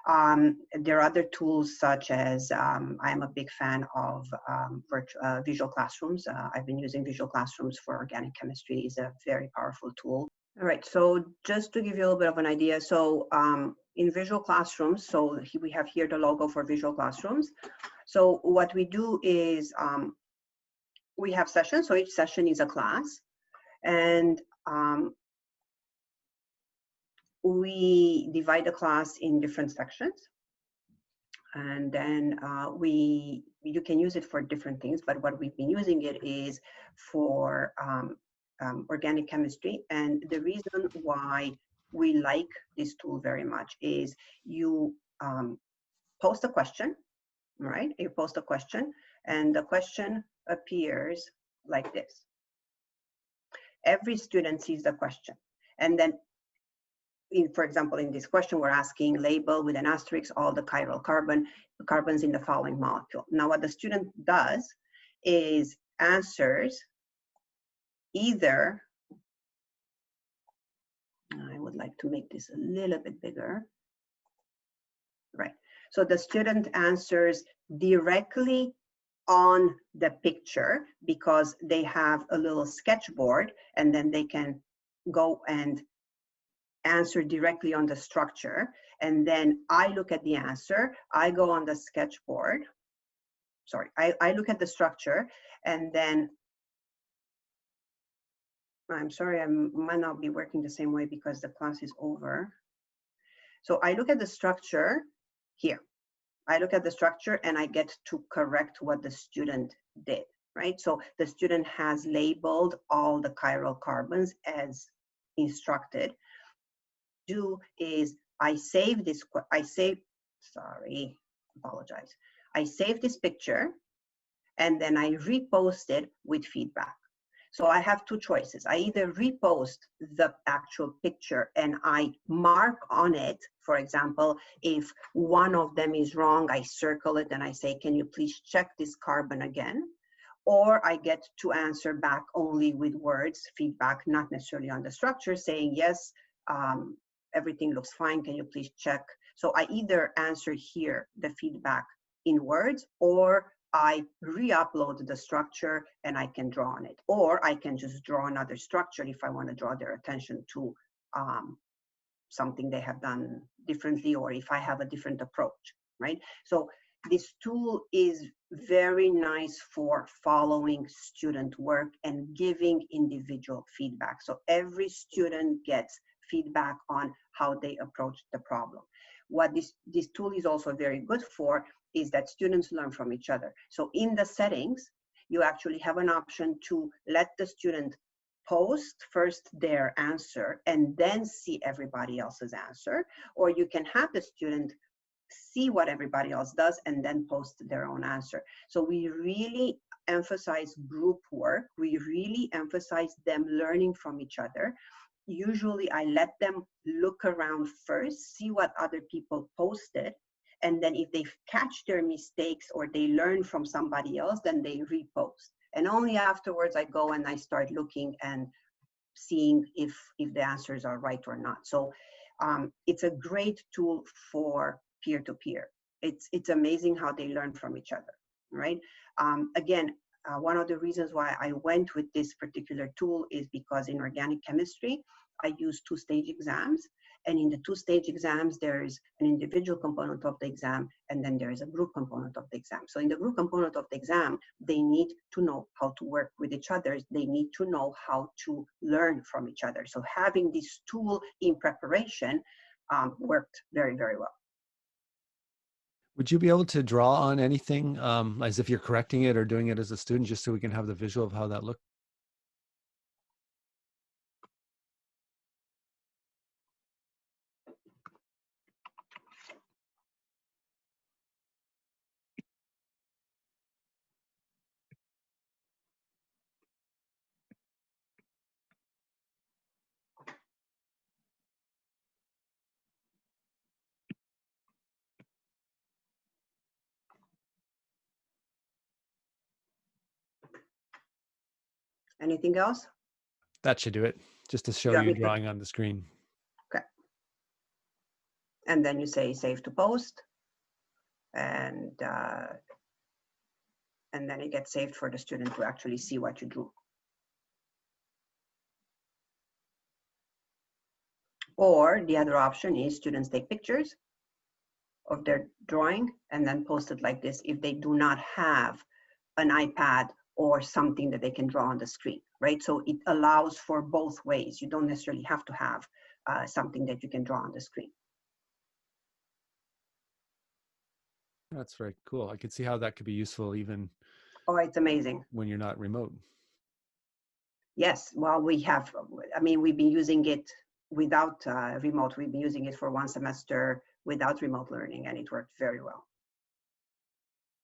There are other tools such as, I'm a big fan of visual classrooms. I've been using visual classrooms for organic chemistry. It's a very powerful tool. All right, so just to give you a little bit of an idea, so in visual classrooms, so we have here the logo for visual classrooms. So what we do is we have sessions, so each session is a class, and we divide the class in different sections, and then you can use it for different things, but what we've been using it is for organic chemistry. And the reason why we like this tool very much is you post a question, right? You post a question, and the question appears like this. Every student sees the question, and then for example, in this question, we're asking label with an asterisk all the chiral carbons in the following molecule. Now, what the student does is answers either, I would like to make this a little bit bigger, right? So the student answers directly on the picture because they have a little sketchboard, and then they can go and answer directly on the structure. And then I look at the answer, I go on the sketchboard, sorry, I look at the structure, and then, I'm sorry, I might not be working the same way because the class is over. So I look at the structure here. I look at the structure and I get to correct what the student did, right? So the student has labeled all the chiral carbons as instructed. Do is I save this picture, and then I repost it with feedback. So I have two choices. I either repost the actual picture and I mark on it, for example, if one of them is wrong, I circle it and I say, can you please check this carbon again? Or I get to answer back only with words, feedback, not necessarily on the structure, saying, yes, everything looks fine, can you please check? So I either answer here the feedback in words, or I re-upload the structure and I can draw on it. Or I can just draw another structure if I want to draw their attention to something they have done differently, or if I have a different approach, right? So this tool is very nice for following student work and giving individual feedback. So every student gets feedback on how they approach the problem. What this tool is also very good for is that students learn from each other. So in the settings, you actually have an option to let the student post first their answer and then see everybody else's answer, or you can have the student see what everybody else does and then post their own answer. So we really emphasize group work. We really emphasize them learning from each other. Usually I let them look around first, see what other people posted, and then if they catch their mistakes or they learn from somebody else, then they repost. And only afterwards I go and I start looking and seeing if the answers are right or not. So it's a great tool for peer-to-peer. It's amazing how they learn from each other, right? Again, one of the reasons why I went with this particular tool is because in organic chemistry, I use two-stage exams. And in the two-stage exams, there's an individual component of the exam, and then there is a group component of the exam. So in the group component of the exam, they need to know how to work with each other. They need to know how to learn from each other. So having this tool in preparation worked very, very well. Would you be able to draw on anything as if you're correcting it or doing it as a student, just so we can have the visual of how that looked? Anything else? That should do it, just to show you drawing on the screen. Okay. And then you say save to post, and then it gets saved for the student to actually see what you drew. Or the other option is students take pictures of their drawing and then post it like this if they do not have an iPad or something that they can draw on the screen, right? So it allows for both ways. You don't necessarily have to have something that you can draw on the screen. That's very cool. I could see how that could be useful even Oh, it's amazing. when you're not remote. Yes, well, we've been using it without remote. We've been using it for one semester without remote learning, and it worked very well.